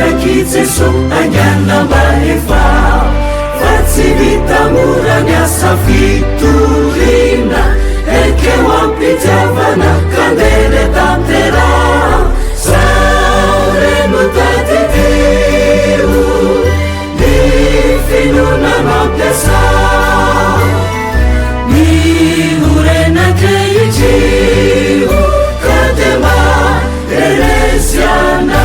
napetraky jeso angiana mahefa fa tsy vitamorany asa fitorina ekeo am-pitiavana kandele tantera sao reno tadidio ny finona mampiasa mihorenakehitrio ka de maheresiana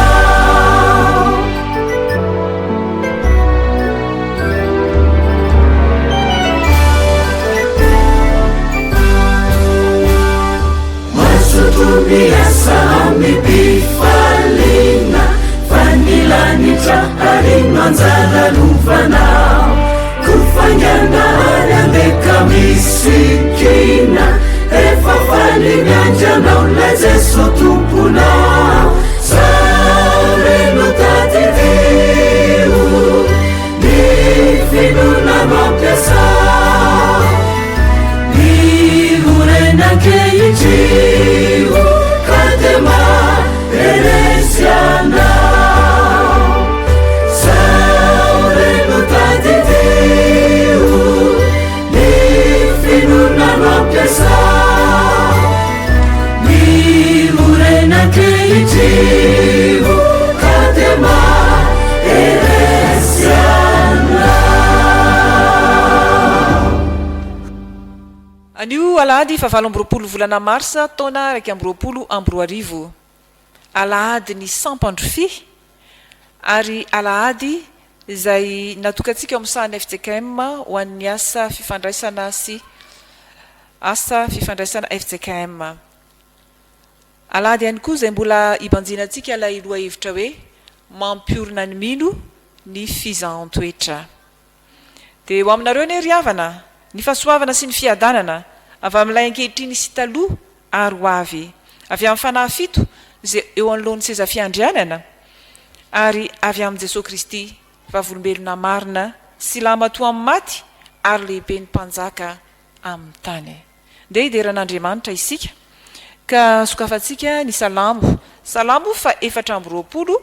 miasa mipifalina fanilanitra ary manjara lovanao kufanyanahary andeka misikina efa faliniandranao la jeso tomponao sao reno tadidio ny finona mampiasa mihorenakehitrio ka de maheresianao sao reno tadidio ny finona mampiasa mihorenakehitrio ka de maheresianao. Anio Alahady fa 20 volana Martsa taona 2024 Alahadin'ny Sampandrofia ary Alahady izay natokantsika amin'ny FJKM ho an'ny Asa Fifandraisana sy Asa Fifandraisana FJKM. Alahady ihany koa izay mbola ibanjinantsika ilay loha-hevitra hoe Mampiorina ny mino ny fizahan-toetra. Dia ho aminareo ny riavana ny fahasoavana sy ny fiadanana avy amin'ilay ankehitriny sy taloha ary ho avy avy amin'ny fanahy fito izay eo anoloan'ny seza fiandrianana ary avy amin'ny Jesosy Kristy vavolombelona marina sy lamatoa amin'ny maty ary lehibe ny mpanjaka amin'ny tany. Dia hideran'Andriamanitra isika ka sokafantsika ny salamo fa 420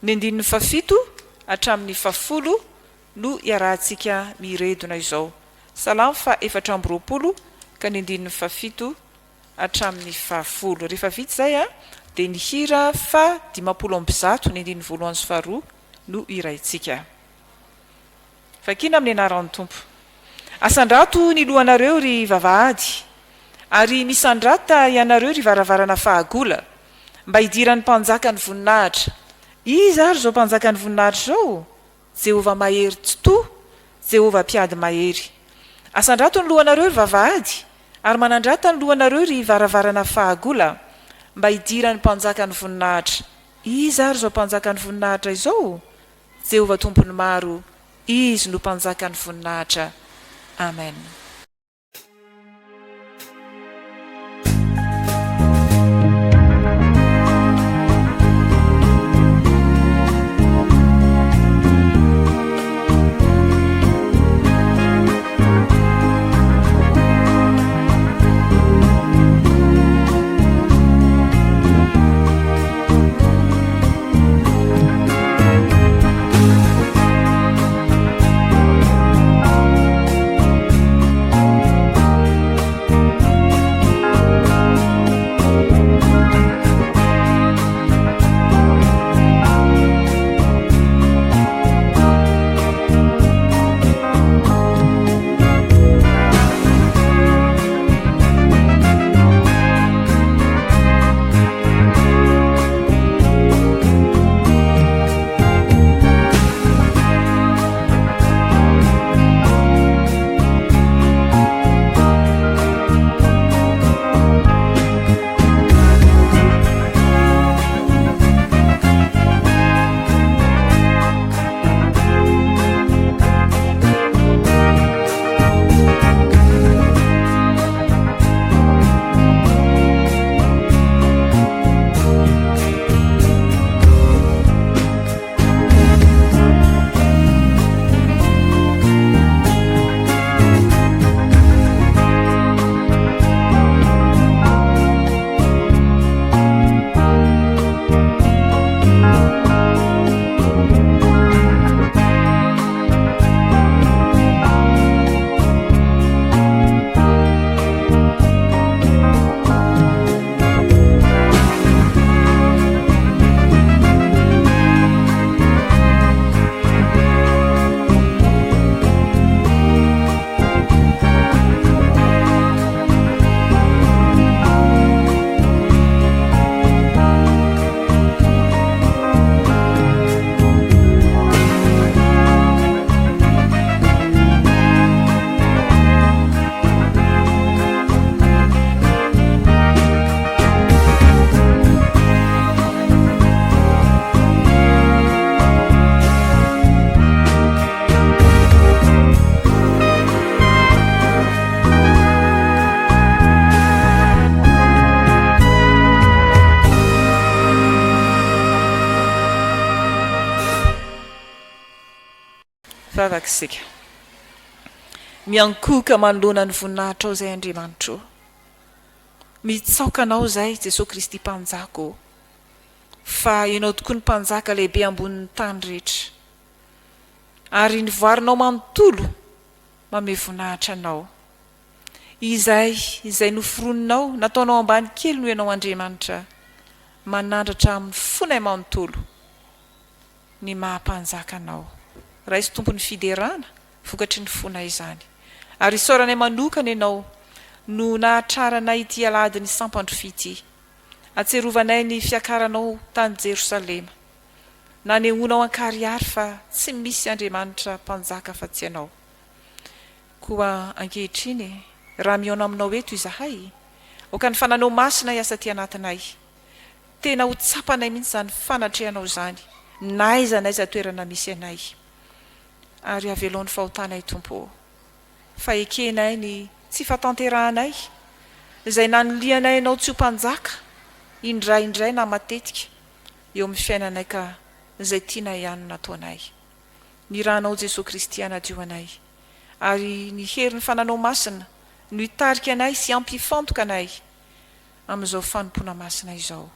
ny 17 hatramin'ny 10 no iarahantsika miredona izao. Salamo fa 420 ka ny 17 hatramin'ny 10. Rehefa vita zay dia ny hira fa 50 ny 12 no iraitsika. Fakina amin'ny anaran'ny Tompo. Asandrato ny lohanareo ry vavahady ary misandrata ianareo ry varavarana fahagola mba hidiran'ny mpanjaka ny voninahitra. Izy ary zao mpanjaka ny voninahitra zao Jehova mahery totoa, Jehova mpiady mahery. Asandrato ny lohanareo ry vavahady ary manandrata ny lohanareo ry varavarana fahagola mba hidiran'ny mpanjaka ny voninahitra. Izy ary zao mpanjaka ny voninahitra izao Jehova tompony maro, izy no mpanjaka ny voninahitra. Amen. vavakisika miankoka manoloana ny voninahitra ao zay Andriamanitra o, mitsaoka anao zay Jesosy Kristy mpanjaka o, fa ianao tokoa ny mpanjaka lehibe ambonin'ny tany rehetra, ary nivoarinao manontolo mame voninahitra anao, izay noforoninao nataonao ambany kely noho ianao Andriamanitra, manandratra amin'ny fonay manontolo ny mahampanjaka anao. Raisy tompon'ny fiderana vokatry ny fona izany, ary isaoranay manokana ianao no nahatraranay ity Alahadin'ny Sampandrofia ity, atserovanay ny fiakaranao tany Jerosalema, nanehoanao ankariary fa tsy misy Andriamanitra mpanjaka fa tsy ianao. Koa ankehitriny raha miona aminao eto izahay, oka ny fananao masina iasa ty anatinay, tena ho tsapanay mihitsy zany fanatrehanao zany, naiza toerana misy anay, ary aveloan'ny fahotanay Tompo, fa ekenay ny tsy fatanterahanay izay nanolianay anao tsy ho mpanjaka indraindray na matetika eo amin'ny fiainanay ka izay tianay ihany nataonay. Ny rahanao Jesosy Kristy anadio anay, ary ny herin'ny fananao masina no hitarika anay sy ampifantoka anay amin'izao fanompona masina izao,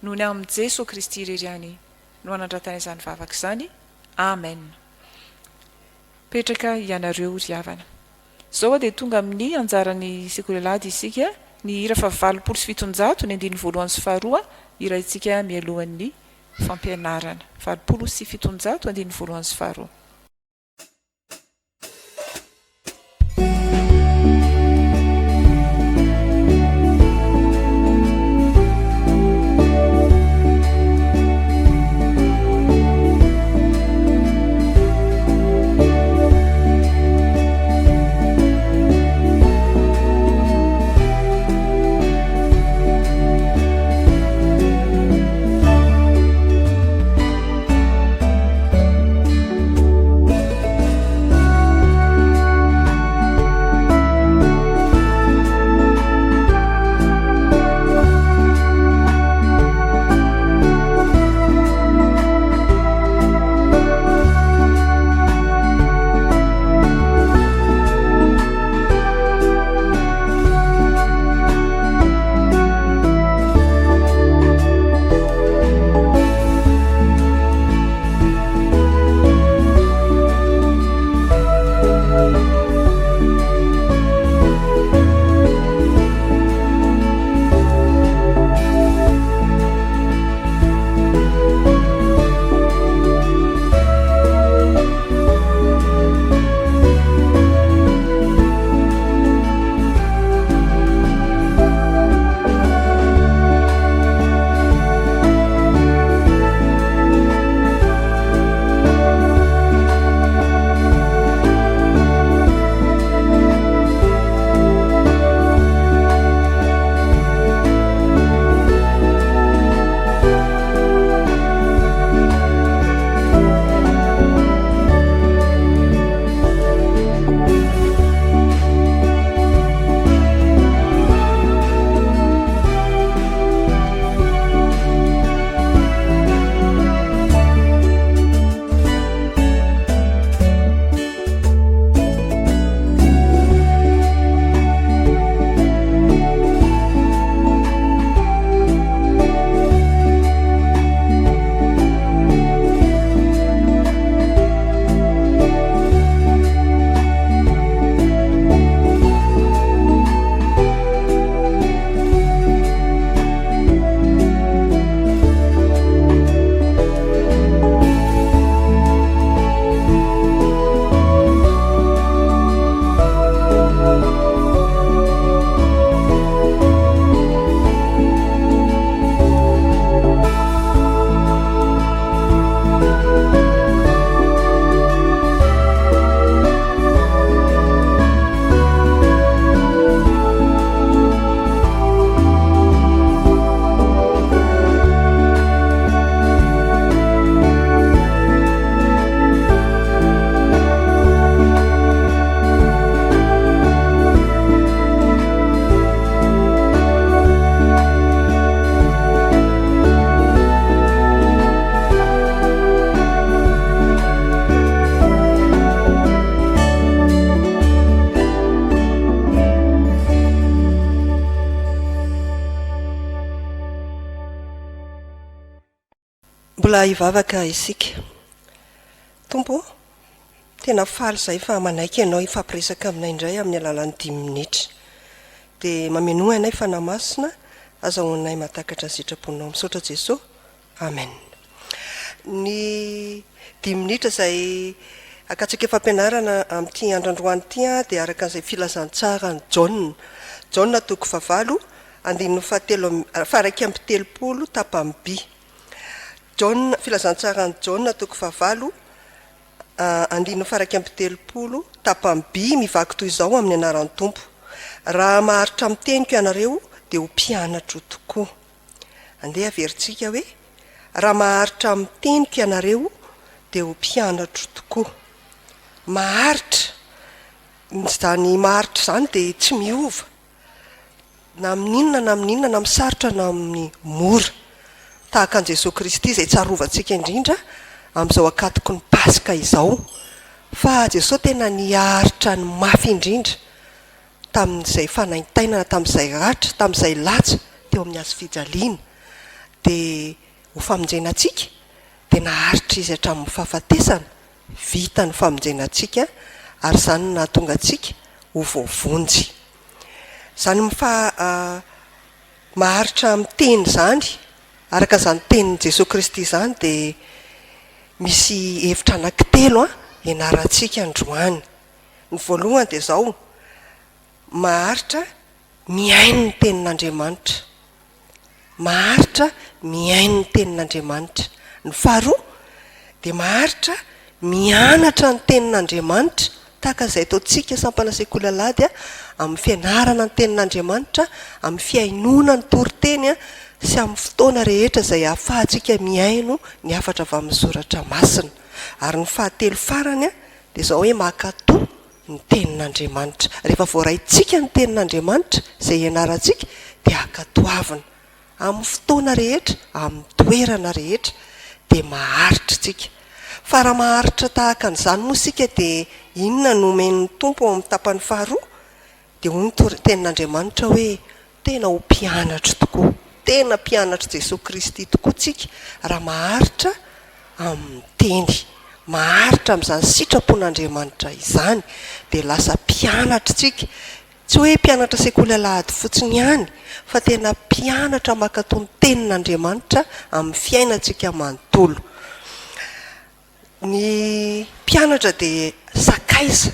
noho ny amin'ny Jesosy Kristy ireriany no anandratanay izany vavaka izany. Amen. Petraka ianareo ry havana. Zao dia tonga amin'ny anjaran'ny sekoly Alahady isika, ny hira fa 870 ny 152 hira itsika mialohan'ny fampianarana 870 ny 152. Mbola hivavaka isika. Tompo, tena faly izay fa manaiky ianao ifampiresaka aminay indray amin'ny alalan'ny 10 minitra. Dia mamenoa ianay fanahy masina, azahoanay mahatakatra ny sitraponao. Misaotra Jesosy. Amen. Ny 10 minitra izay akatsika fampianarana amin'ity androandroany ity dia araka an'izay filazantsara ny John. John toko 9, andininy faharaiky amby 30 tapany B. John filazantsara ny John toko 9, andininy faharaiky amby 30 tapany B mivaky toy izao amin'ny anaran'ny Tompo. Raha maharitra amin'ny teniko ianareo dia ho mpianatra tokoa. Andeha averintsika hoe raha maharitra amin'ny teniko ianareo dia ho mpianatra tokoa. Maharitra, izany maharitra izany dia tsy miova na amin'inona na amin'inona na misarotra na amin'ny mora, tahaka an'i Jesosy Kristy izay tsarovantsika indrindra amin'izao akatoko ny Paska izao. Fa Jesosy tena niharitra ny mafy indrindra tamin'izay fanaintainana, tamin'izay ratra, tamin'izay latsa teo amin'ny hazofijaliana, dia ho famonjenantsika dia naharitra izy hatramin'ny fahafatesana, vita ny famonjenantsika ary izany nahatonga antsika ho voavonjy. Izany maharitra amin'ny teny izany, araka izany tenin'i Jesosy Kristy izany dia misy hevitra anankitelo ianarantsika androany. Ny voalohany dia izao: maharitra miaino ny tenin'Andriamanitra. Maharitra miaino ny tenin'Andriamanitra. Ny faharoa dia maharitra mianatra ny tenin'Andriamanitra, tahaka izay ataontsika sampanasekoly Alahady amin'ny fianarana ny tenin'Andriamanitra, amin'ny fiainona ny toriteny sy amin'ny fotoana rehetra izay ahafahantsika miaino ny hafatra avy amin'ny soratra masina. Ary ny fahatelo farany dia izao hoe mankatoa ny tenin'Andriamanitra. Rehefa voaraintsika ny tenin'Andriamanitra izay ianarantsika dia ankatoavina amin'ny fotoana rehetra, amin'ny toerana rehetra, dia maharitra tsika. Fa raha maharitra tahaka an'izany moa isika dia inona no omen'ny Tompo amin'ny tapany faharoa? Dia hoy ny tenin'Andriamanitra hoe tena ho mpianatra tokoa, tena mpianatra Jesosy Kristy tokoa tsika raha maharitra amin'ny teny, maharitra amin'izany sitrapon'Andriamanitra izany, dia lasa mpianatra tsika. Tsy hoe mpianatra sekoly Alahady fotsiny ihany, fa tena mpianatra mankatoa ny tenin'Andriamanitra amin'ny fiainantsika manontolo. Ny mpianatra dia sakaiza,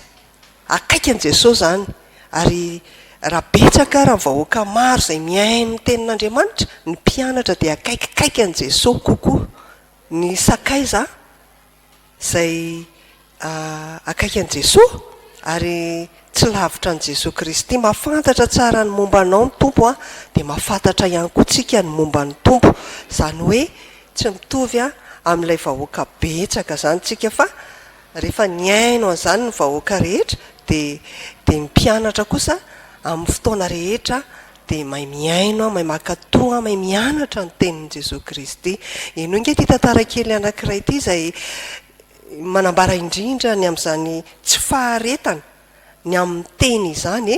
akaiky an'i Jesosy izany, ary raha betsaka raha vahoaka maro izay miaino ny tenin'Andriamanitra, ny mpianatra dia akaikikaiky an'i Jesosy kokoa. Ny sakaiza izay akaiky an'i Jesosy ary tsy lavitra an'i Jesosy Kristy, mahafantatra tsara ny momba anao ny Tompo dia mahafantatra ihany koa tsika ny momba ny Tompo. Izany hoe tsy mitovy amin'ilay vahoaka betsaka izany tsika, fa rehefa niaino an'izany ny vahoaka rehetra dia ny mpianatra kosa amin'ny fotoana rehetra dia mahay miaino, mahay mankatoa, mahay mianatra ny tenin'i Jesosy Kristy. Eno inge ity tantara kely anankiray ity izay manambara indrindra ny amin'izany tsy faharetana ny amin'ny teny izany.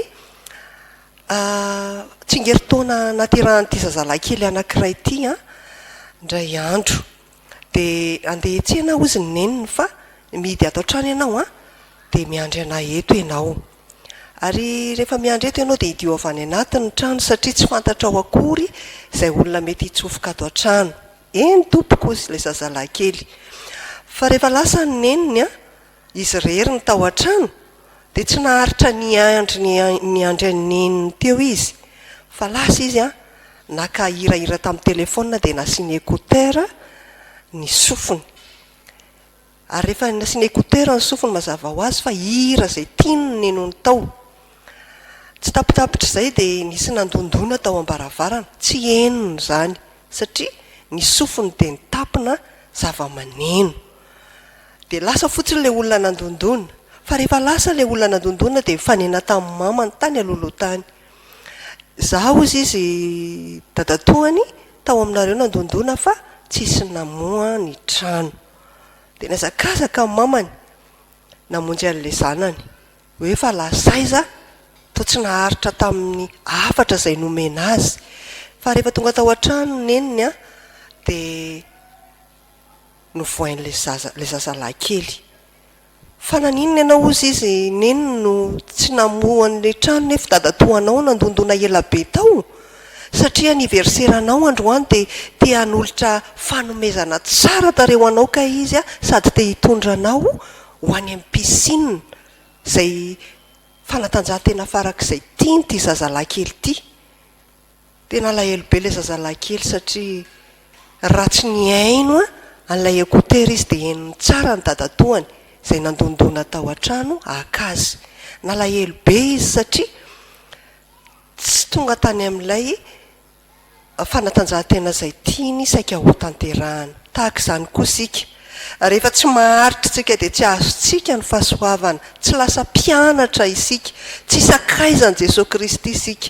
Tsingeritaona naterahan'ity zazalahy kely anankiray ity indray andro, dia andeha etsena ozy ny neniny fa mihidy ato an-trano ianao dia miandry anay eto ianao. Ary rehefa miandry eto ianao dia hidio avy any anatin'ny trano satria tsy fantatra ao akory izay olona mety hitsofoka ato an-trano. Eny tompoko ozy ilay zazalahy kely. Fa rehefa lasa ny neniny izy reriny tao an-trano dia tsy naharitra niandry ny neniny teo izy, fa lasa izy naka hirahira tamin'ny telefona dia nasiany écouteur ny sofiny. Ary rehefa nasiany écouteur ny sofiny mazava ho azy fa hira izay tiany ny nenony tao. Tsy tapitapitra izay dia nisy nandondona tao am-baravarana, tsy henony izany satria ny sofiny dia nitapina zava-maneno. Dia lasa fotsiny ilay olona nandondona. Fa rehefa lasa ilay olona nandondona dia mifanena tamin'ny mamany tany alohaloha tany. Zaho izy dadatoany tao aminareo nandondona fa tsisy namoa ny trano. Dia nazakazaka amin'ny mamany namonjy an'ilay zanany hoe fa lasaiza toa tsy naharitra tamin'ny afatra izay nomena azy. Fa rehefa tonga tao an-trano neniny dia no voain'le zazalahy kely. Fa naninona ianao ozy izy neny no tsy namohan'le trano nefa dadatoanao nandondona ela be tao, satria aniverseranao androany dia te hanolotra fanomezana tsara tareo anao ka izy a sady te hitondranao ho any amin'ny piscine zay fanatanjahantena farak'izay tiany ty zazalahy kely ty. Tena alahelo be ilay zazalahy kely satria raha tsy ny haino a an'ilay écouteur izy dia henony tsara ny dadatoany zay nandondona tao an-trano akazy. Nalahelo be izy satria tsy tonga tany amin'ilay fanatanjahantena zay tiany saika ho tanterahana. Tahaka izany koa sika. Rehefa tsy maharitra tsika dia tsy azontsika ny fahasoavana, tsy lasa mpianatra isika, tsy sakaizan Jesosy Kristy isika.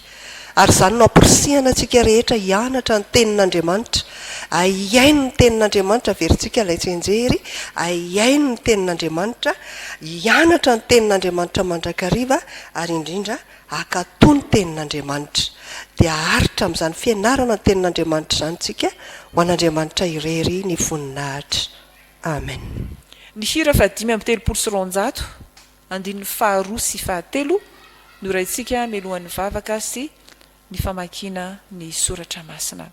Ary izany no amporisihana antsika rehetra hianatra ny tenin'Andriamanitra. Aiaino ny tenin'Andriamanitra verintsika ilay tsenjery, aiaino ny tenin'Andriamanitra, hianatra ny tenin'Andriamanitra mandrakariva ary indrindra akatoa ny tenin'Andriamanitra. Dia aharitra amin'izany fianarana ny tenin'Andriamanitra izany tsika ho an'Andriamanitra irery ny voninahitra. Amen. Ny hira fa 5:3 andin'ny 2 sy 3 no raintsika melohan'ny vavaka sy ny famakiana ny soratra masina.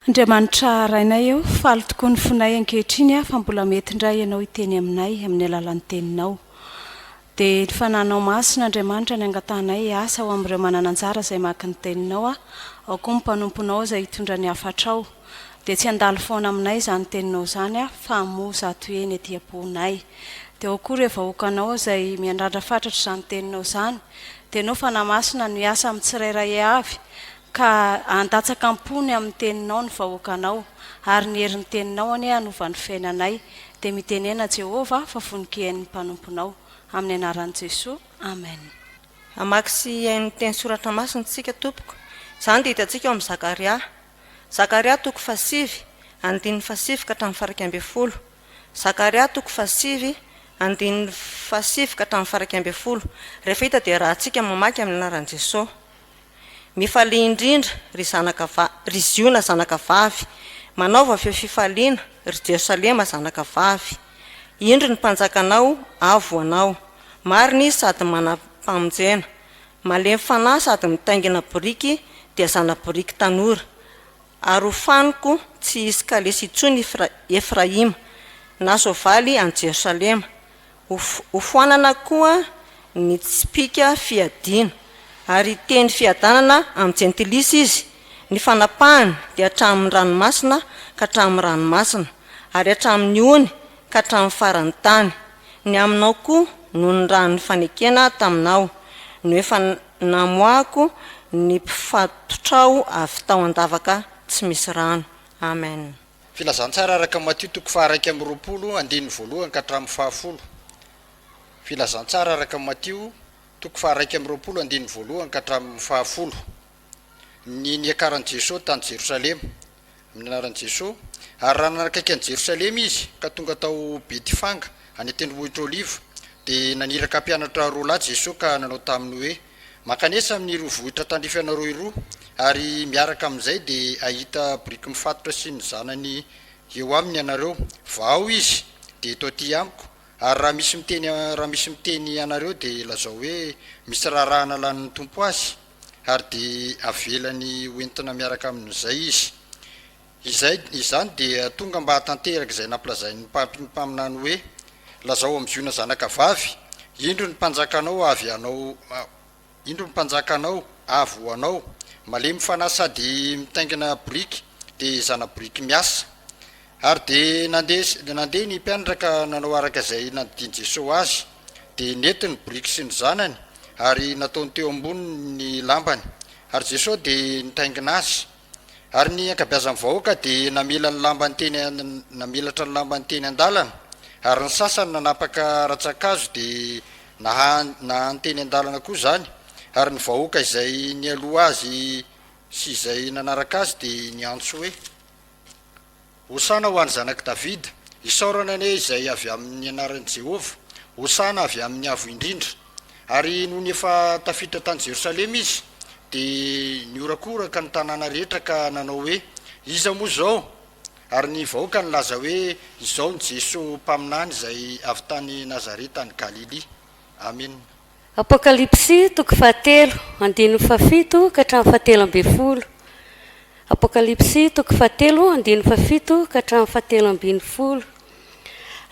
Andriamanitra rainay eo, faly tokoa ny fonay ankehitriny fa mbola mety indray ianao hiteny aminay amin'ny alalan'ny teninao. Dia ny fananao masina Andriamanitra ny angatanay asa ho amin'ireo manana anjara izay maka ny teninao ao koa ny mpanomponao izay hitondra ny hafatrao. Dia tsy handalo foana aminay izany teninao izany fa mo zato eny etỳ am-ponay. Dia ao koa rehefa okanao izay miandrandra fatratra izany teninao izany, dia anao fanamasina no hiasa amin'ny tsirairay avy ka andatsaka ampony amin'ny teninao ny vahoakanao, ary ny herin'ny teninao anie hanova ny fiainanay. Dia mitenena Jehova fa voninkehan'ny mpanomponao amin'ny anaran'i Jesosy. Amen. Amaky sy hain'ny teny soratra masina tsika tompoko. Izany dia hitantsika ao amin'ny Zakaria. Zakaria 5 andin'ny 7 ka hatramin'ny 11. Zakaria 5 andin'ny 7 ka hatramin'ny 11. Rehefa hita dia raha tsika mamaky amin'ny anaran'i Jesosy. Mifalia indrindra ry Ziona zanaka vavy, manaova feo fifaliana ry Jerosalema zanaka vavy. Indro ny mpanjakanao avo anao, marina izy sady manampamonjena, malemy fanahy sady mitaingina boriky dia zana boriky tanora. Ary ho faniko tsy hisy kalesy intsony Efraima na soavaly any Jerosalema. Ho foanana koa ny tsipika fiadiana, ary teny fiadanana amin'ny jentilisy izy. Ny fanapahany dia hatramin'ny ranomasina ka hatramin'ny ranomasina, ary hatramin'ny ony ka hatramin'ny faran'ny tany. Ny aminao koa no ny ranony fanekena taminao, no efa namoako ny mpifatotrao avy tao an-davaka tsy misy rano. Amen. Filazantsara araka Matio 2:20 andin'ny 1 ka hatramin'ny 10. Filazantsara araka Matio 2:20 andin'ny 1 ka hatramin'ny 10. Ny niakaran'i Jesosy tany Jerosalema amin'ny anaran'i Jesosy, ary raha nanakaiky an'i Jerosalema izy ka tonga tao Betifanga any tendrombohitra Oliva, dia naniraka mpianatra roa lahy Jesosy ka nanao taminy hoe makanesa amin'ny rovohitra tandrifana roa, ary miaraka amin'izay dia ahita boriky mifatotra sy ny zanany eo aminy ianareo. Vao izy de toty amiko ary raha misy miteny anareo de lazao hoe misy raharaana lan'ny tompo azy ary de avelany hoentina miaraka amin'izay izy izany de tonga mba hatanteraka izay nampilazain'ny mpaminany hoe lazao am'ziona zanakavavy indro ny mpanjakanao avy anao indro ny mpanjakanao avo anao malemy fanahy sady mitaingina briky de zana briky miasa ary de nandeha ny mpianatra ka nanao araka izay nandidiany Jesosy azy de nety ny briky sy ny zanany ary nataony teo ambony ny lambany ary Jesosy de nitaingina azy ary ny ankabeazan'ny vahoaka de namelatra ny lambany teny an-dalana ary ny sasany nanapaka ratsakazo de nahanteny an-dalana koa zany ary ny vahoaka izay ny aloha azy sy izay nanaraka azy de niantso hoe hosana ho an'ny zanaky Davida isaorana ane izay avy amin'ny anaran'i Jehova hosana avy amin'ny avo indrindra ary noho ny efa tafiditra tany Jerosalema izy de niorakoraka ny tanàna rehetra ka nanao hoe iza moa zao ary ny vahoaka nylaza hoe izao ny Jesosy mpaminany izay avy tany Nazareta any Galily. Amen. Apokalipsy toko 7 andininy 7 ka hatramin'ny 17. Apokalipsy toko 7 andininy 7 ka hatramin'ny 17.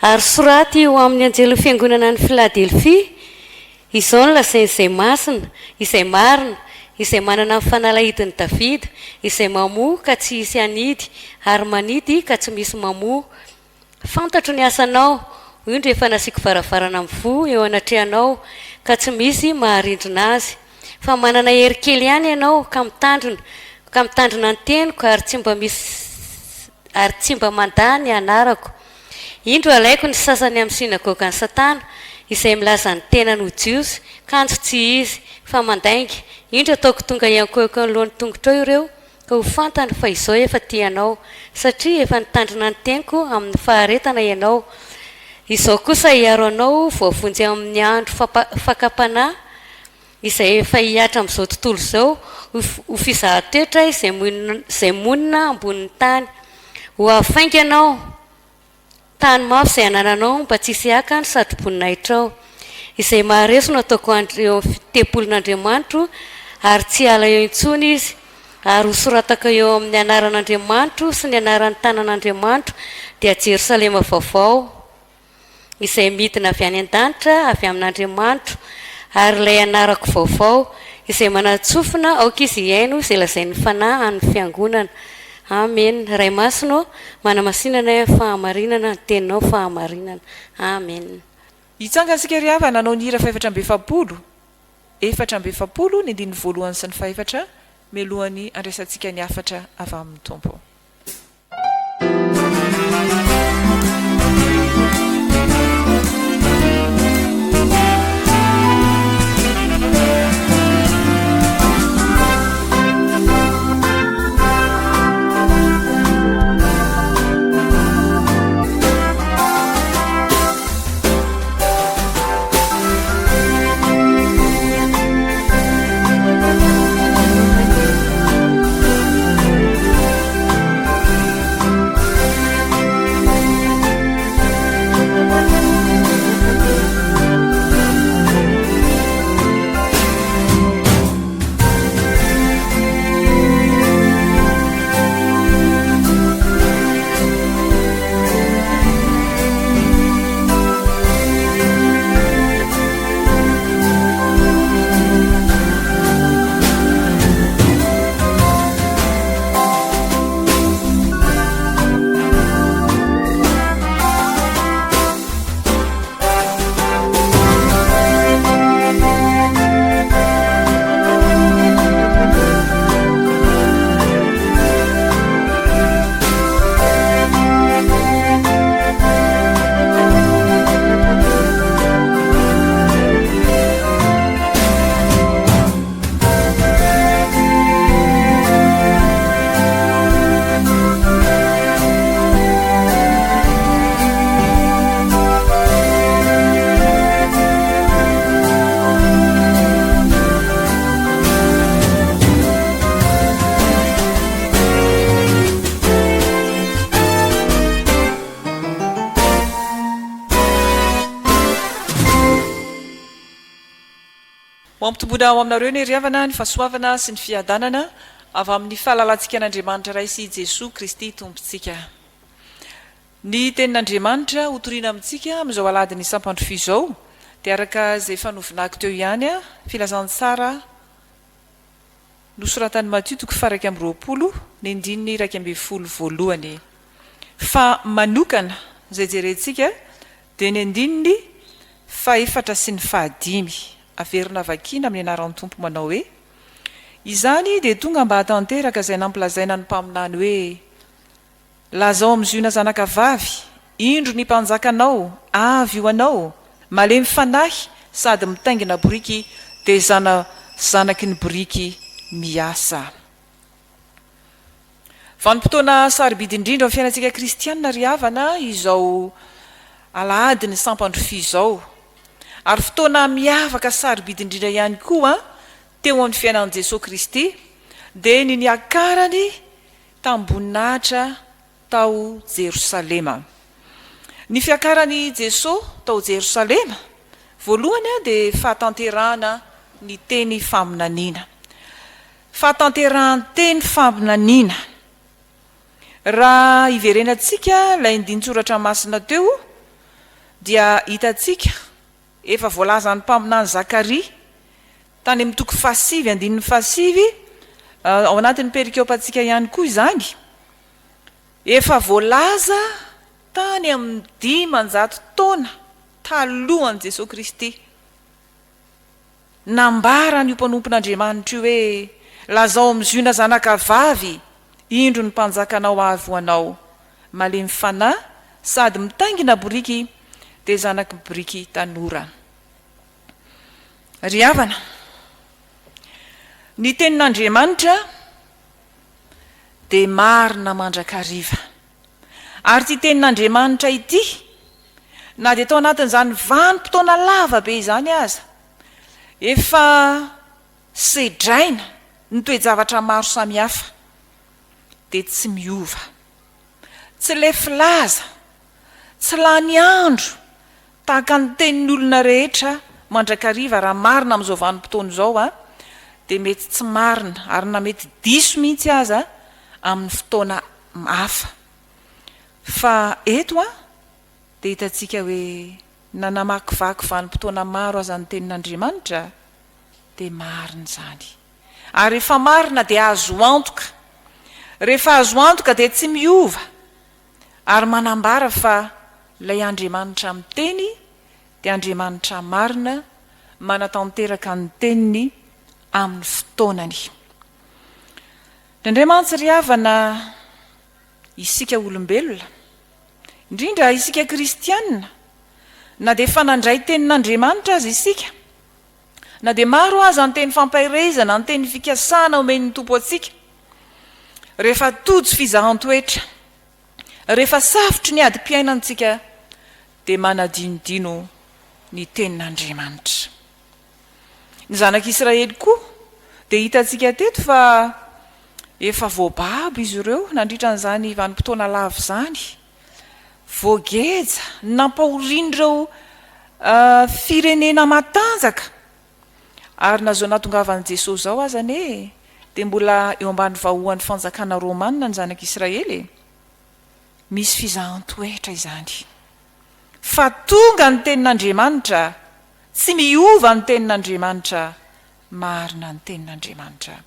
Ary soraty eo amin'ny anjelo fiangonana ny Filadelfia izao no lazain'izay masina izay marina izay manana ny fanalahidin'ny Davida izay mamoa ka tsy hisy anidy ary manidy ka tsy misy mamoa. Fantatro ny asanao indro efa nasiko varavarana mivoa eo anatrehanao ka tsy misy maharindrina azy fa manana hery kely ihany ianao ka mitandrina ny teniko ary tsy mba mandany anarako. Indro alaiko ny sasany amin'ny sinagoga ny Satana izay milaza ny tenany ho jiosy kanjo tsy izy fa mandainga. Indro ataoko tonga iankoeko anoloan'ny tongotra ireo ka ho fantany fa izao efa tianao satria efa nitandrina ny teniko amin'ny faharetana ianao. Izao kosa hiaro anao voavonjy amin'ny andro fakapanahy izay efa hiatra amin'izao tontolo izao ho fizahan-toetra izay monina ambonin'ny tany. Ho avainga anao tany mafy izay anananao mba tsy hisy akany sady boninahitra izay mahareso no ataoko eo tepolin'Andriamanitro ary tsy ala eo intsony izy ary hosorataka eo amin'ny anaran'Andriamanitro sy ny anaran'ny tanan'Andriamanitro dia Jerosalema vaovao izay midina avy any an-danitra avy amin'Andriamanitro ary ilay anarako vaovao izay manatsofina aoka izy iaino izay lazain'ny fanahy amin'ny fiangonana. Amen. Ray masino manamasinana fahamarinana teninao fahamarinana. Amen. Hitsanga sika ry havana nanao ny hira fa 450 ny andininy voalohany sy ny faefatra melohany andraisantsika ny afatra avy amin'ny tompo. mampitomboina ao aminareo ny riavana ny fahasoavana sy ny fiadanana avy amin'ny fahalalantsika an'Andriamanitra ray sy Jesosy Kristy tompontsika. Ny tenin'Andriamanitra hotoriana amintsika amin'izao Alahadin'ny Sampandrofia izao dia araka izay fanovinako teo ihany filazantsara nosoratan'ny Matthieu 2:20 ny 2:20 voalohany. Fa manokana izay jerentsika dia ny 2:4 sy ny 5 averina vakina amin'ny anaran'ny tompo manao hoe izany dia tonga mba hatanteraka izay nampilazaina ny mpaminany hoe lazao amizona zanakavavy indro ny mpanjakanao avy io anao malemy fanahy sady mitaingina boriky dia zanaky ny boriky miasa. Vanim-potoana sarobidy indrindra amin'ny fiainantsika kristianina riavana izao Alahadin'ny Sampandrofia izao, ary fotoana miavaka sarobidy indrindra ihany koa teo amin'ny fiainan'i Jesosy Kristy dia ny niakarany tamboninahitra tao Jerosalema. Ny fiakarany Jesosy tao Jerosalema voalohany dia fahatanterahana ny teny faminaniana. Fahatanterahanteny faminaniana. Raha iverenantsika ilay ndin-tsoratra masina teo dia hitantsika efa voalazan'ny mpaminany Zakaria tany amin'ny toko 5:5 ao anatin'ny perikiopantsika ihany koa izany. Efa voalaza tany amin'ny 500 taona talohan'i Jesosy Kristy. Nambara ny mpanompon'Andriamanitra hoe lazao amizona zanakavavy indro ny mpanjakanao avy ho anao malemy fanahy sady mitaingina boriky dia zanaky boriky tanora. Riavana, ny tenin'Andriamanitra dia marina mandrakariva, ary ty tenin'Andriamanitra ity na dia tao anatin'izany vanim-potoana lava be izany aza efa sedraina ny toe-javatra maro samihafa dia tsy miova, tsy lefilaza, tsy lany andro tahaka ny tenin'olona rehetra mandrakariva raha marina amin'izao vanim-potoana izao dia mety tsy marina ary na mety diso mihitsy aza amin'ny fotoana hafa. Fa eto dia hitantsika hoe nanamakivaky vanim-potoana maro aza ny tenin'Andriamanitra dia marina izany. Ary rehefa marina dia azo antoka. Rehefa azo antoka dia tsy miova ary manambara fa ilay Andriamanitra miteny dia Andriamanitra marina manatanteraka ny teniny amin'ny fotoanany. Andriamanitra riavana isika olombelona, indrindra isika kristianina, na dia fanandray tenin'Andriamanitra azy isika, na dia maro aza ny teny fampahalalam-baovao, ny teny fikasana omen'ny tompo atsika, rehefa tojo fizahan-toetra, rehefa safotry ny adi-piainantsika dia manadinodino ny tenin'Andriamanitra. Ny zanak'Israely koa dia hitantsika teto fa efa voababo izy ireo nandritra n'izany vanim-potoana lava izany, voageja nampahorin'ireo firenena matanjaka, ary nazo nahatongavan'i Jesosy zao azany dia mbola eo ambany vahoan'ny fanjakana Romanina ny zanak'Israely. Misy fizahan-toetra izany. Fa tonga ny tenin'Andriamanitra, tsy miova ny tenin'Andriamanitra, marina ny tenin'Andriamanitra.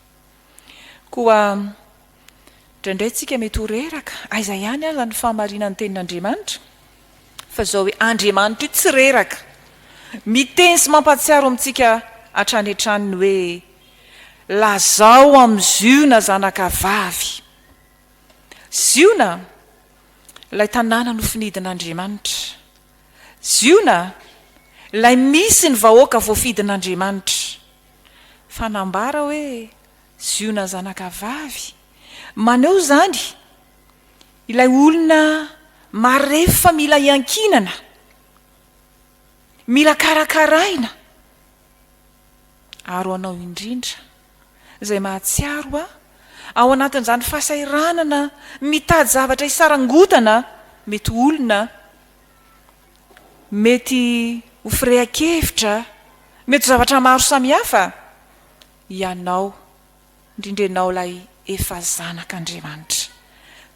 Koa indraindray tsika mety ho reraka, aiza ihany aza ny fahamarinan'ny tenin'Andriamanitra? Fa zao hoe Andriamanitra io tsy reraka, miteny sy mampatsiaro amintsika hatrany hatrany hoe lazao amin'ny ziona zanakavavy. Ziona ilay tanàna nofinidin'Andriamanitra, ziona ilay misy ny vahoaka voafidin'Andriamanitra. Fanambara hoe ziona zanakavavy maneho zany ilay olona marefa mila iankinana, mila karakaraina, ary anao indrindra izay mahatsiaro ao anatin'izany fahasairanana mitady zavatra isarangotana, mety olona, mety ho firehakevitra, mety zavatra maro samihafa ianao indrindrenao lay efa zanak'Andriamanitra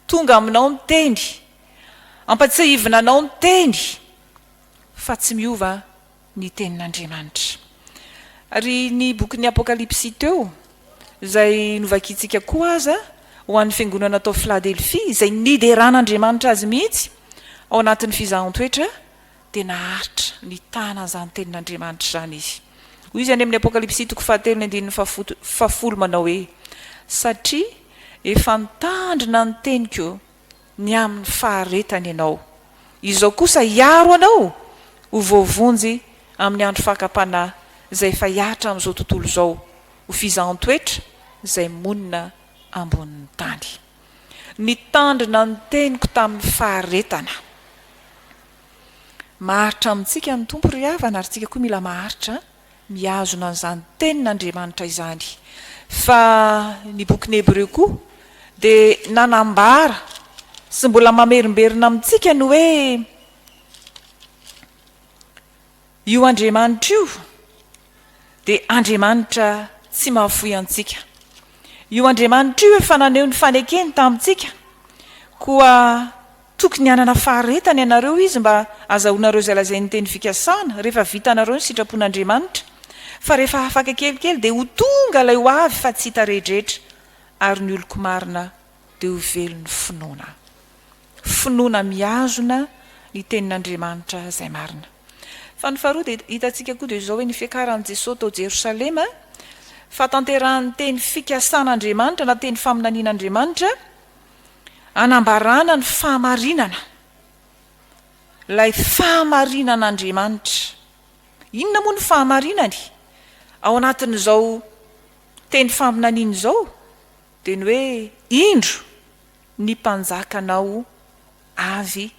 tonga aminao miteny ampatsahivina anao miteny fa tsy miova ny tenin'Andriamanitra ary ny bokin'ny apokalipsy teo izay novakitsika koa aza ho an'ny fiangonana atao Filadelfia izay nideran'Andriamanitra azy mihitsy ao anatin'ny fizahan-toetra dia naharitra ny tana zany tenin'Andriamanitra zany izy hoy izy any amin'ny apokalipsy 3:10 manao hoe satria efa nitandrina ny teniko ny amin'ny faharetany ianao izao kosa hiaro anao ho voavonjy amin'ny andro fakapanahy izay efa hiatra amin'izao tontolo izao ho fizahan-toetra izay monina ambonin'ny tany nitandrina ny teniko tamin'ny faharetana maharitra amintsika ny tompo ry havana ary tsika koa mila maharitra miazona an'izany tenin'Andriamanitra izany fa ny bokin'ny Hebreo koa dia nanambara sy mbola mamerimberina amintsika ny hoe io Andriamanitra io dia Andriamanitra tsy mahafoy antsika io Andriamanitra io efa naneho ny fanekeny tamintsika koa tokony hanana faharetany ianareo izy mba azahoanareo izay lazain'ny teny fikasana rehefa vitanareo ny sitrapon'Andriamanitra fa rehefa afaka kelikely dia ho tonga ilay ho avy fa tsy hita rehetrarehetra ary ny oloko marina dia ho velon'ny finoana miazona ny tenin'Andriamanitra izay marina fa ny faharoa dia hitantsika koa dia izao hoe ny fiakaran'i Jesosy tao Jerosalema fa tanterahan'ny teny fikasan'Andriamanitra na teny faminanian'Andriamanitra anambarana ny fahamarinana lay fahamarinan'Andriamanitra inona moa ny fahamarinany ao anatin'izao teny faminaniana izao dia ny hoe indro ny mpanjakanao avy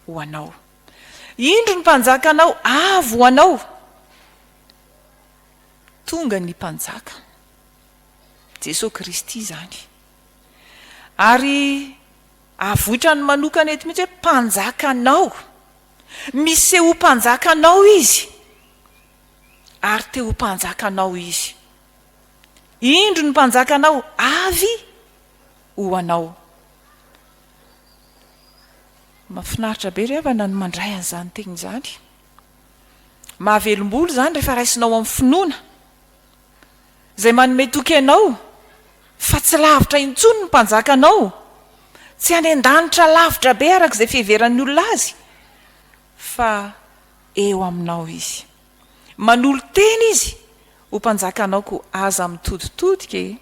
ho anao indro ny mpanjakanao avy ho anao tonga ny mpanjaka Jesosy Kristy zany ary avoitra ny manokana eto mihitsy hoe mpanjakanao misy ho mpanjakanao izy ary te ho mpanjakanao izy indro ny mpanjakanao avy ho anao mahafinaritra be ry havana ny mandray an'izany teny izany mahavelombolo zany rehefa raisinao amin'ny finoana izay manome toky anao fa tsy lavitra intsony ny mpanjakanao tsy any an-danitra lavitra be arak'izay fiheveran'ny olona azy fa eo aminao izy manolo teny izy ho mpanjakanao ko aza mitoditodika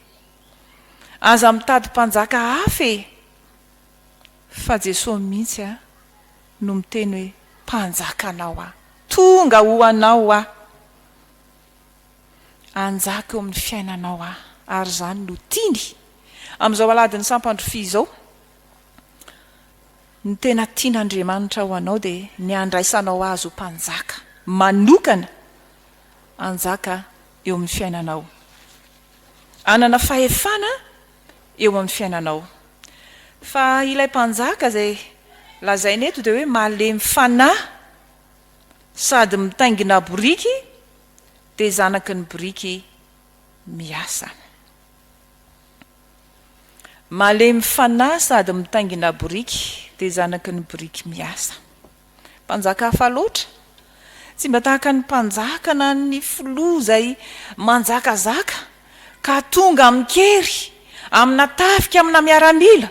aza mitady mpanjaka hafa fa Jesosy mihitsy no miteny hoe mpanjakanao tonga ho anao anjaka eo amin'ny fiainanao ary zany no tiany amin'izao Alahadin'ny Sampandrofia izao ny tena tian'Andriamanitra ho anao dia ny andraisanao azy ho mpanjaka manokana anjaka eo amin'ny fiainanao anana fahefana eo amin'ny fiainanao fa ilay mpanjaka izay lazainy eto dia hoe malemy fanahy sady mitaingina boriky dia zanaky ny boriky miasa malemy fanahy sady mitaingina boriky dia zanaky ny boriky miasa mpanjaka hafa loatra tsy mba tahaka ny mpanjakana ny filoha izay manjakazaka ka tonga amin'ny kery amina tafika amina miaramila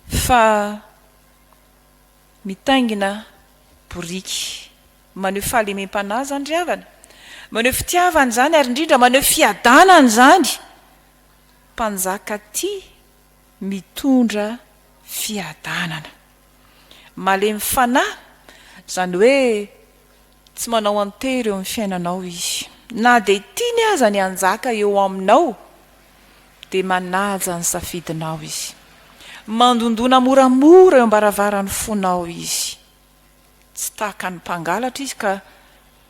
fa mitaingina boriky maneho fahalemem-panahy zany ry havana maneho fitiavany zany ary indrindra maneho fiadanany zany mpanjaka ty mitondra fiadanana malemy fanahy zany hoe tsy manao antery eo amin'ny fiainanao izy na dia tiany aza ny anjaka eo aminao dia manaja ny safidinao izy mandondona moramora eo ambaravarany fonao izy tsy tahaka ny mpangalatra izy ka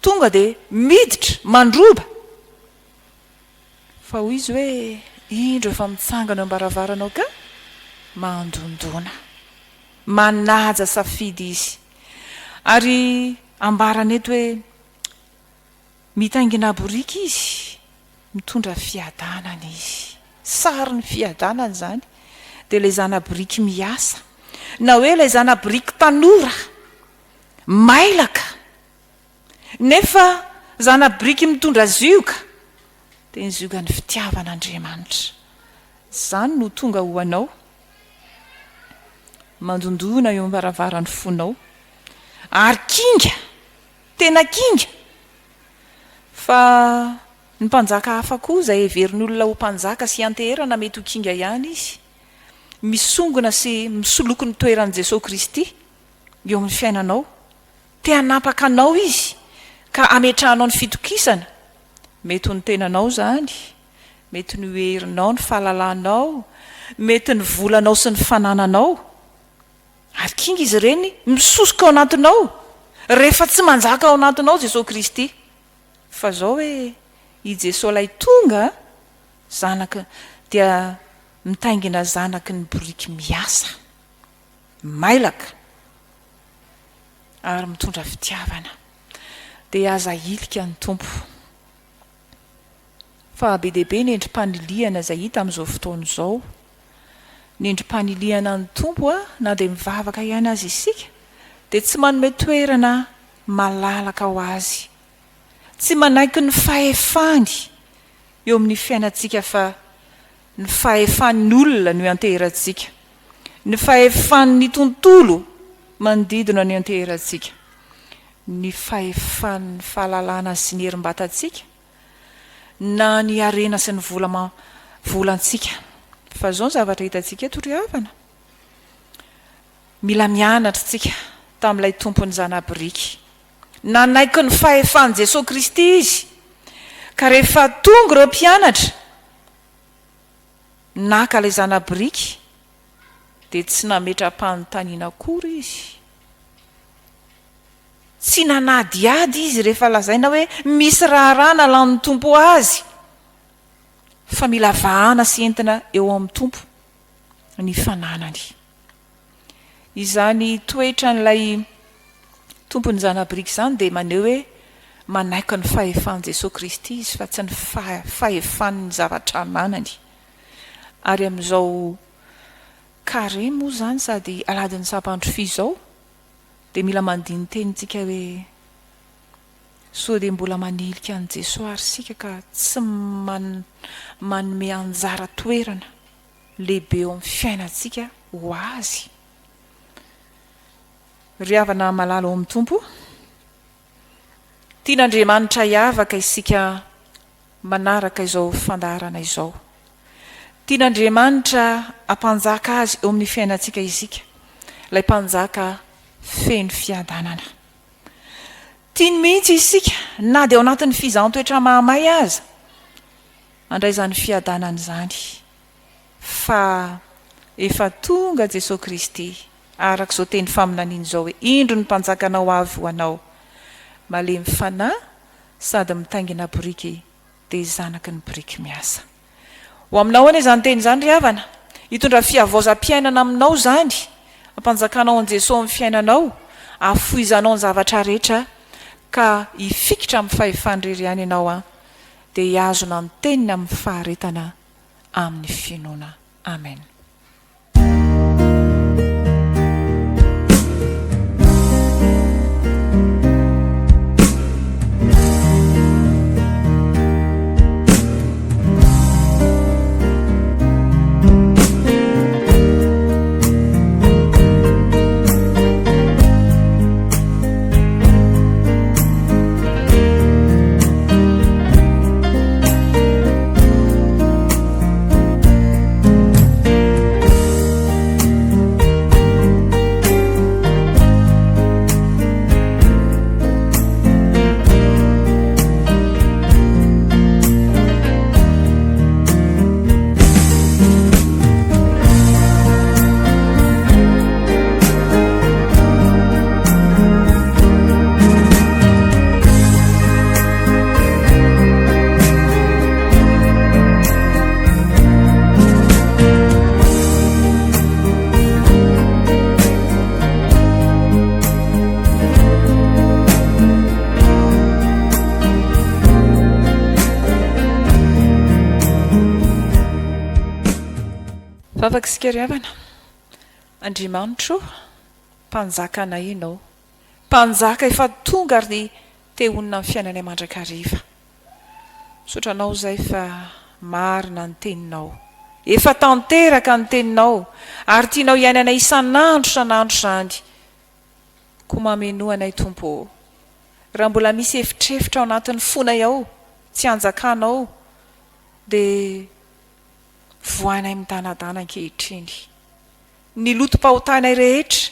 tonga dia miditra mandroba fa hoy izy hoe indro efa mitsangana eo ambaravaranao ka mandondona manaja safidy izy ary ambarany eto hoe mitaingina borika izy mitondra fiadanana izy sary ny fiadanana zany de le zana boriky miasa na hoe le zana boriky tanora mailaka nefa zana boriky mitondra zioka de ny zioka ny fitiavan'Andriamanitra zany no tonga ho anao mandondona eo am'varavaran'ny fonao ary kinga tena kinga fa ny mpanjaka hafa koa zay everin'olona ho mpanjaka sy anteherana mety ho kinga ihany izy misongona sy misoloko ny toeran'i Jesosy Kristy eo amin'ny fiainanao te hanapaka anao izy ka ametrahanao ny fitokisana mety ho ny tenanao zany mety ny herinao ny fahalalanao mety ny volanao sy ny fanananao ary kinga izy ireny misosoka ao anatinao rehefa tsy manjaka ao anatinao Jesosy Kristy fa zao hoe i Jesosy lay tonga zanaka dia mitaingina zanaky ny boriky miasa mailaka ary mitondra fitiavana de aza ilika ny tompo fa be dehibe ny endrim-panilihana zay hita amin'izao fotoana izao ny endrim-panilihana ny tompo na de mivavaka ihany azy isika de tsy manome toerana malalaka ho azy tsy manaiky ny fahefany eo amin'ny fiainantsika fa ny fahefan'ny olona no anteheratsika ny fahefan'ny tontolo manodidina ny anteheratsika ny fahefan'ny fahalalana sy ny herim-batatsika na ny arena sy ny volantsika fa zao ny zavatra hitatsika eto ry havana mila mianatra tsika tamin'ilay tompony zanaboriky nanaiky ny fahefan'i Jesosy Kristy izy ka rehefa tonga ireo mpianatra naka le zanaboriky de tsy nametra-panontaniana akory izy tsy nanadiady izy rehefa lazaina hoe misy raha nalan'ny tompo azy fa mila vahana sy entina eo amin'ny tompo ny fananany izany toetra n'ilay tompony zanaboriky zany de maneho hoe manaiky ny fahefan'i Jesosy Kristy izy fa tsy ny fahefan'ny zavatra manany ary amin'izao kare moa zany sady Alahadin'ny Sampandrofia zao de mila mandiny tenintsika hoe so de mbola manilika an' Jesosy ary sika ka tsy manome anjara toerana lehibe eo amin'ny fiainantsika ho azy ry havana malala ao amin'ny tompo tian'Andriamanitra hiavaka isika manaraka izao fandaharana izao tian'Andriamanitra ampanjaka azy eo amin'ny fiainantsika isika lay mpanjaka feno fiadanana tiany mihitsy isika na de ao anatin'ny fizahan-toetra mahamay aza andray zany fiadanana zany fa efa tonga Jesosy Kristy araka izao teny faminaniana zao hoe indro ny mpanjakanao avy ho anao malemy fanahy sady mitaingina boriky de zanaky ny boriky miasa ho aminao anie zany teny zany ry havana hitondra fiavaozam-piainana aminao zany ampanjakanao an' Jesosy amin'ny fiainanao afoizanao ny zavatra rehetra ka hifikitra amin'ny fahefandrery ihany ianao de hiazona ny teniny amin'ny faharetana amin'ny finoana amen. vavaka sikariavana andriamanitro mpanjaka anay ianao mpanjaka efa tonga ary te onina amin'ny fiainany mandrakariva sotranao zay fa marina ny teninao efa tanteraka ny teninao ary tianao iainy anay isan'andro san'andro zany ko mameno anay tompo raha mbola misy efitrefitra ao anatin'ny fonay ao tsy anjakanao dia voanay midanadana ankehitriny ny lotom-pahotanay rehetra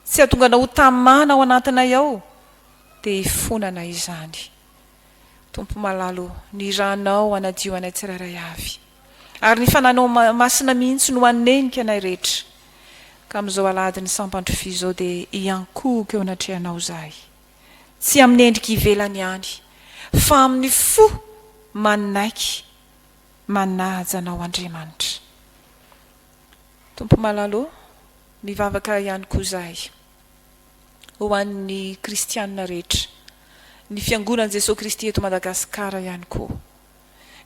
tsy atonga anao tamana ao anatinay ao dia ifonanay izany tompo malalo ny ranao anadio anay tsirairay avy ary ny fananao masina mihitsy no anenika anay rehetra ka amin'izao Alahadin'ny Sampandrofia izao dia iankohoko eo anatrehanao zahay tsy amin'ny endrika ivelany ihany fa amin'ny fo manaiky manaja anao Andriamanitra tompo malalo mivavaka ihany koa zahay ho an'ny kristianina rehetra ny fiangonan'i Jesosy Kristy eto Madagasikara ihany koa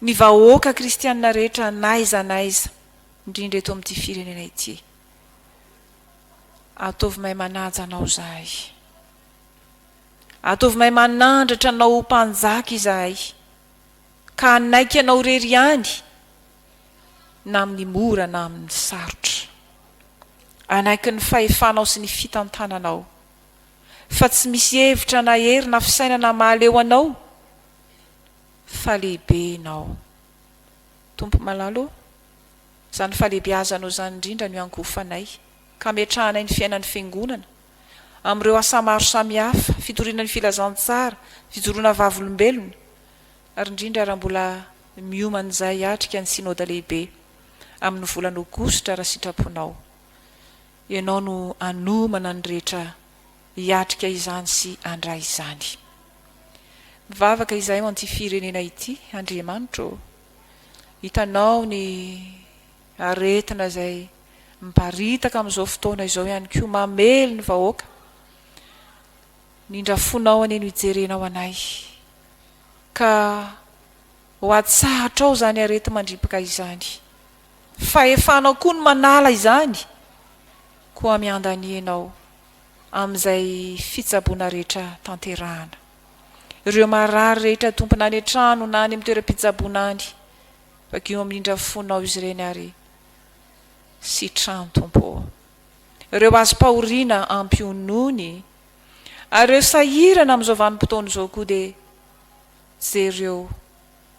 ny vahoaka kristianina rehetra naiza indrindra eto amin'ity firenena ity ataovy mahay manaja anao zahay ataovy mahay manandratra anao mpanjaka izahay ka anaiky anao rery ihany na amin'ny mora na amin'ny sarotra anaiky ny fahefanao sy ny fitantananao fa tsy misy hevitra na hery na fisainana mahaleo anao fa lehibe ianao tompo malalo zany falehibeazanao zany indrindra no iankofanay ka metrahanay ny fiainan'ny fiangonana amin'ireo asa maro samihafa fitorinan'ny filazantsara fijoroana vavolombelona ary indrindra raha mbola mioman'izay atrika ny sinôda lehibe amin'ny volana Aogositra raha sitraponao ianao no anomana ny rehetra hiatrika izany sy andray izany mivavaka izay ho an'ity firenena ity Andriamanitro hitanao ny aretina zay miparitaka amin'izao fotoana izao ihany koa mamely ny vahoaka nindrafonao aneny hijerenao anay ka ho atsahatra ao zany arety mandripaka izany fa efanao koa ny manala izany koa miandany ianao amin'izay fitsaboana rehetra tanterahana ireo marary rehetra tompona any an-trano na any amin'ny toeram-pitsaboana any vakeo amin'nindrafonao izy ireny ary sitrano tompo ireo azo pahoriana ampionony ary ireo sahirana amin'izao vanim-potoana izao koa dia jereo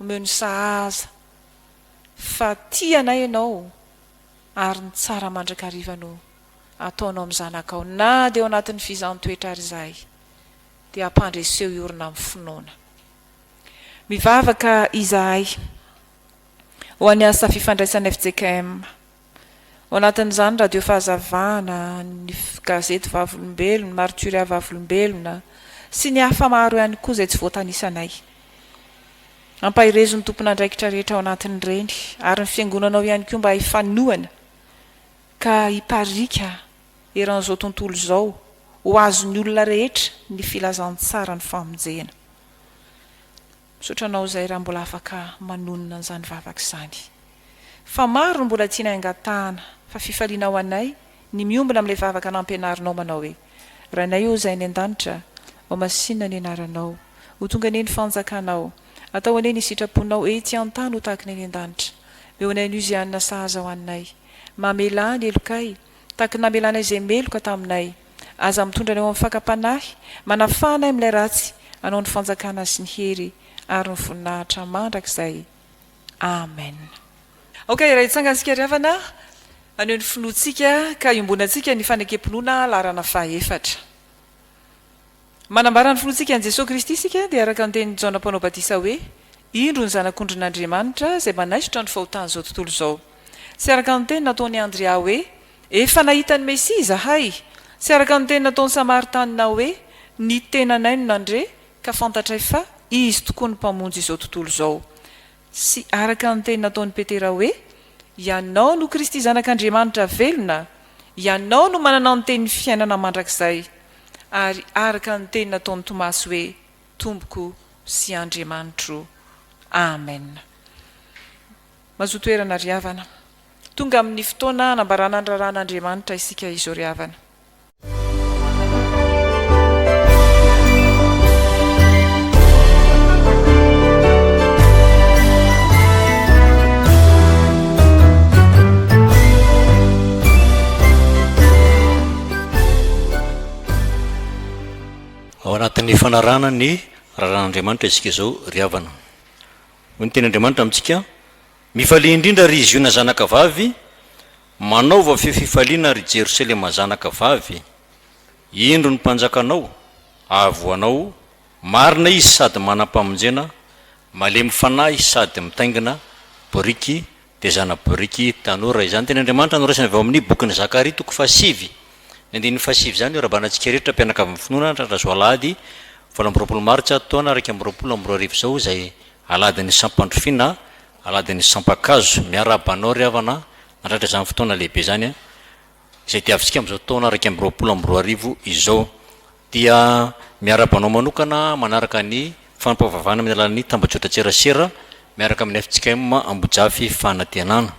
omeo ny sahaza fa tianay ianao ary ny tsara mandrakariva no ataonao amin'ny zanakao na dia ao anatin'ny fizahan-toetra ary izahay dia ampandreseo iorina amin'ny finoana mivavaka izahay ho an'ny Asa Fifandraisana FJKM ao anatin'izany radio fahazavana ny gazety vavolombelona Martsa vavolombelona sy ny hafa maro ihany koa izay tsy voatanisanay ampahirezony tompona andraikitra rehetra ao anatin'ny reny ary ny fiangonanao ihany koa mba hifanohana ka hiparika eran'izao tontolo izao ho azony olona rehetra ny filazantsara ny famonjena misotranao izay raha mbola afaka manonona n'izany vavaka izany fa maro mbola tiana angatahana fa fifaliana ao anay ny miombona amin'ilay vavaka nampianarinao manao hoe raha nay io izay ny an-danitra ao masinina ny anaranao ho tonga ane ny fanjakanao atao ane ny sitraponao ety an-tany ho tahaka ny any an-danitra eo anay ny izianina sahaza ao anay mamela ny elokay tahaka namelanay izay meloka taminay aza mitondra ny eo amin'ny fakapanahy manafanay amin'ilay ratsy anao ny fanjakana sy ny hery ary ny voninahitra mandrakizay amen okay raha itsanganytsika riavana aneo ny finoantsika ka iombonantsika ny fanekempinoana larana fahaefatra manambara ny finoantsika an' Jesosy Kristy sika dia araka ny teny Jaona mpanao batisa hoe indro ny zanak'ondrin'Andriamanitra izay manaisitra ny fahotana izao tontolo izao sy araka ny teny nataony Andrea hoe efa nahita ny Mesia izahay sy araka ny teny nataony Samaritanina hoe ny tenanay no nandre ka fantatray fa izy tokoa ny mpamonjy izao tontolo izao sy araka ny teny nataony Petera hoe ianao no Kristy zanak'Andriamanitra velona ianao no manana ny teny fiainana mandrakizay ary araka ny teny nataony Tomasy hoe tomboko sy Andriamanitro amen mazotoerana riavana tonga amin'ny fotoana nambarana andraran'Andriamanitra isika izao ry havana. ao anatin'ny fanarana ny raran'Andriamanitra isika izao ry havana. Hoy ny teny Andriamanitra amintsika: mifalia indrindra ry izy io na zanaka vavy, manaova feo fifaliana ry Jerosalema zanaka vavy. Indro ny mpanjakanao, avoanao, marina izy sady manam-pamonjena, malemy fanahy sady mitaingina, boriky dia zana boriky tanora. Izany teny Andriamanitra noraisana avy ao amin'ny bokyny Zakaria toko fahasivy. Ny andininy fahasivy zany rabanantsika rehetra mpianaka amin'ny finoana tratrazo Alahady 7 Martsa taona 2024 zao, izay Alahadin'ny Sampandrofia na Alahadin'ny Sampakazo miarabanao ry havana natratra izany fotoana lehibe zany izay tiavintsika amin'izao taona 2024 izao. Dia miarabanao manokana manaraka ny Fanompoam-pivavahana amin'ny alalan'ny tambajotra tserasera miaraka amin'ny Fjkm Ambohijafy Fanantenana.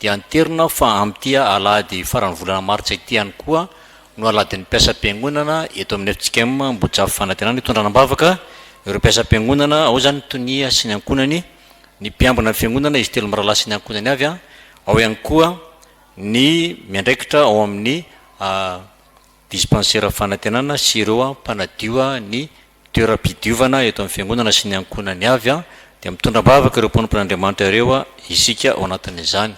Dia anterina fa amin'tia Alahady farany volana Martsa ity ihany koa no Alahadin'ny mpiasam-piangonana eto amin'ny Fjkm Ambohijafy Fanantenana itondrana am-bavaka. Ireo mpiasam-piangonana ao zany tonia sy ny ankonany, ny mpiambina fiangonana izy telo mirala sy ny ankonany avy ao ihany koa ny miandraikitra ao amin'ny dispensaire fanantenana sy ireo mpanadio ny toeram-pidiovana eto amin'ny fiangonana sy ny ankonany avy dia mitondra am-bavaka ireo mponimpon'Andriamanitra ireo isika ao anatin'izany.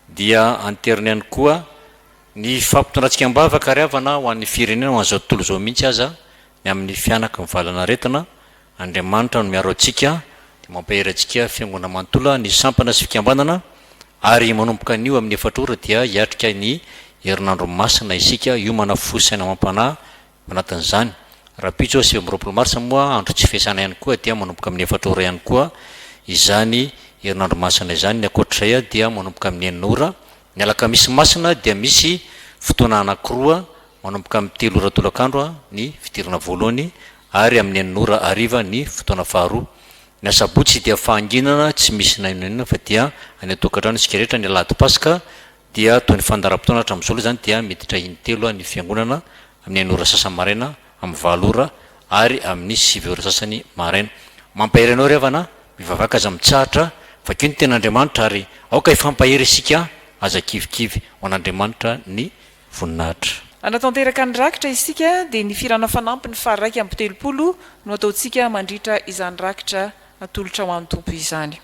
Dia anteriny ihany koa ny fampitondrantsika am-bavaka ry havana ho an'ny firenena ho an'izao tontolo izao mihitsy aza ny amin'ny fianaka mivalana aretina. Andriamanitra no miaro antsika dia mampahery antsika fiangonana manontolo ny sampana sy fikambanana, ary manomboka an'io amin'ny efatrora dia hiatrika ny herinandro masina isika io manafosaina mampanahy manatin'izany. Raha pitso 7 Martsa moa andro tsy fiasana ihany koa dia manomboka amin'ny efatrora ihany koa izany herinandro masina izany. Ny akoatr'izay dia manomboka amin'ny 9 ora. Ny alakamisy masina dia misy fotoana anankiroa manomboka amin'ny 3 ora tolakandro ny fidirana voalohany, ary amin'ny 9 ora hariva ny fotoana faharoa. Ny asabotsy dia fahanginana tsy misy na inona fa dia any atokantrano isika rehetra. Ny Alahady Pasika dia toy ny fandaram-potoana hatramin'izao zany dia miditra intelo ny fiangonana amin'ny 9 ora sasany maraina, amin'ny 9 ora ary amin'ny 7 ora sasany maraina. Mampahery anao ry havana mivavaka aza mitsahatra fa kio ny ten'Andriamanitra, ary aoka ifampahery isika aza kivikivy ho an'Andriamanitra ny voninahitra. Anatanteraka ny rakitra isika dia ny firana fanampy ny faharaiky amby 30 no ataontsika mandritra izany rakitra atolotra ho an'ny tompo izany.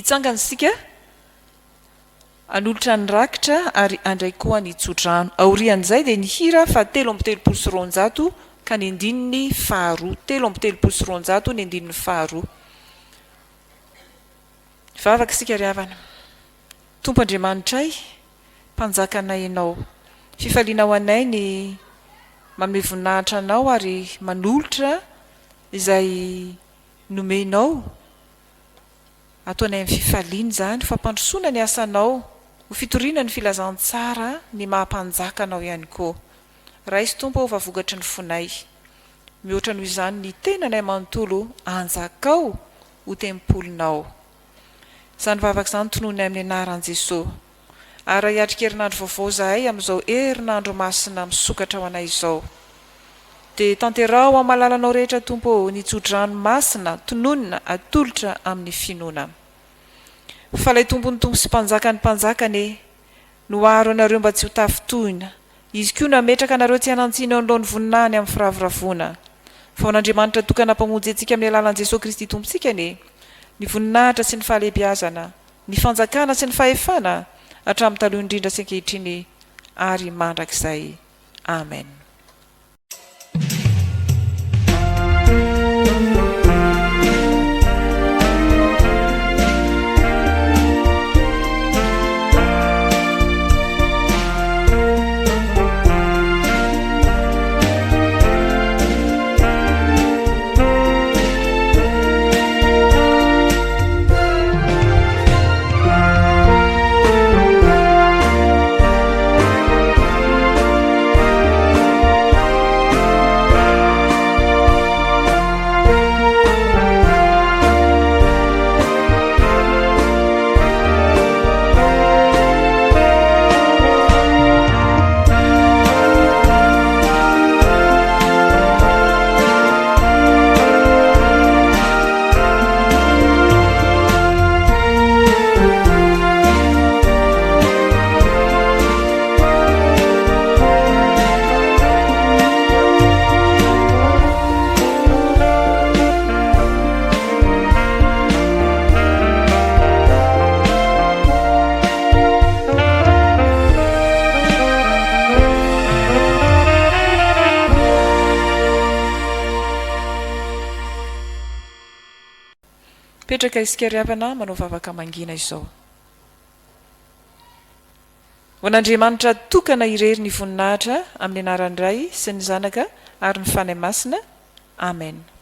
hitsangana sika anolotra ny rakitra ary andray koa ny tsodrano aorian'izay dia ny hira fa 3 ka ny andininy faharoa 3 ny andininy faharoa vavaka sika ry havana tompo andriamanitray mpanjakanay ianao fifalianao anay ny manome voninahitra anao ary manolotra izay nomenao ataonay amin'ny fifaliana zany fampandrosoana ny asanao ho fitoriana ny filazantsara ny mahampanjakanao ihany koa raisy tompo vavokatry ny fonay mihoatra noho izany ny tenanay manontolo anjakao ho tempolinao izany vavaka izany tonoany amin'ny anaran'i Jesosy ary hiatrikerinandro vaovao zahay amin'izao herinandro masina misokatra ho anay izao dia tanterao amin'ny malalanao rehetra tompo ny tsodrano masina tononina atolotra amin'ny finoana fa ilay tompony tompo sy mpanjaka ny mpanjakany noharo anareo mba tsy ho tafitohina izy koa nametraka anareo tsy hanantsina eo anoloan'ny voninahiny amin'ny firavoravoana fa ho n'Andriamanitra tokana mpamonjy antsika amin'ny alalan'i Jesosy Kristy tompontsika ny voninahitra sy ny fahalehibiazana ny fanjakana sy ny fahefana hatramin'ny taloha indrindra sy ankehitriny ary mandrakizay amen. Petraka isika ry havana manao vavaka mangina izao. Ho an'Andriamanitra tokana irery ny voninahitra amin'ny anaran'ny Ray sy ny Zanaka ary ny Fanahy Masina. Amen.